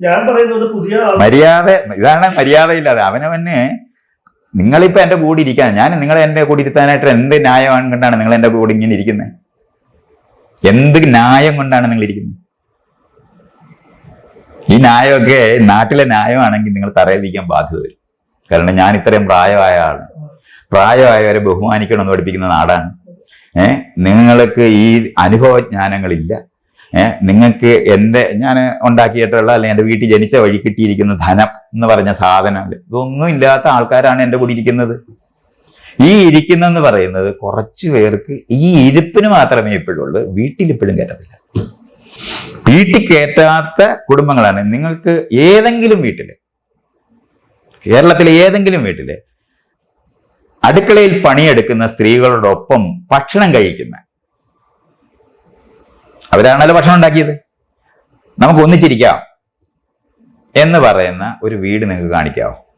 ഞാൻ പറയുന്നത് പുതിയ മര്യാദ, ഇതാണ് മര്യാദയില്ലാതെ. അവനവന് നിങ്ങളിപ്പോ എന്റെ കൂടെ ഇരിക്കാൻ, ഞാൻ നിങ്ങളെ എന്റെ കൂടെ ഇരുത്താനായിട്ട് എന്ത് ന്യായം കൊണ്ടാണ് നിങ്ങൾ എന്റെ കൂടെ ഇങ്ങനെ ഇരിക്കുന്നത്? എന്ത് ന്യായം കൊണ്ടാണ് നിങ്ങൾ ഇരിക്കുന്നത്? ഈ ന്യായമൊക്കെ നാട്ടിലെ ന്യായമാണെങ്കിൽ നിങ്ങൾ തറയിലിരിക്കാൻ ബാധ്യത വരും. കാരണം ഞാൻ ഇത്രയും പ്രായമായ ആളാണ്. പ്രായമായവരെ ബഹുമാനിക്കണമെന്ന് പഠിപ്പിക്കുന്ന നാടാണ്. നിങ്ങൾക്ക് ഈ അനുഭവജ്ഞാനങ്ങളില്ല. നിങ്ങൾക്ക് ഞാൻ ഉണ്ടാക്കിയിട്ടുള്ള അല്ലെങ്കിൽ എൻ്റെ വീട്ടിൽ ജനിച്ച വഴി കിട്ടിയിരിക്കുന്ന ധനം എന്ന് പറഞ്ഞ സാധനങ്ങൾ, ഇതൊന്നും ഇല്ലാത്ത ആൾക്കാരാണ് എൻ്റെ കൂടെ ഇരിക്കുന്നത്. ഈ ഇരിക്കുന്നെന്ന് പറയുന്നത് കുറച്ചു പേർക്ക് ഈ ഇരിപ്പിന് മാത്രമേ ഇപ്പോഴുള്ളൂ. വീട്ടിലിപ്പോഴും കയറ്റത്തില്ല. വീട്ടിൽ കയറ്റാത്ത കുടുംബങ്ങളാണ്. നിങ്ങൾക്ക് ഏതെങ്കിലും വീട്ടില്, കേരളത്തിലെ ഏതെങ്കിലും വീട്ടില് അടുക്കളയിൽ പണിയെടുക്കുന്ന സ്ത്രീകളോടൊപ്പം ഭക്ഷണം കഴിക്കുന്ന, അവരാണല്ലോ ഭക്ഷണം ഉണ്ടാക്കിയത്, നമുക്ക് ഒന്നിച്ചിരിക്കാം എന്ന് പറയുന്ന ഒരു വീട് നിങ്ങൾക്ക് കാണിക്കാവോ?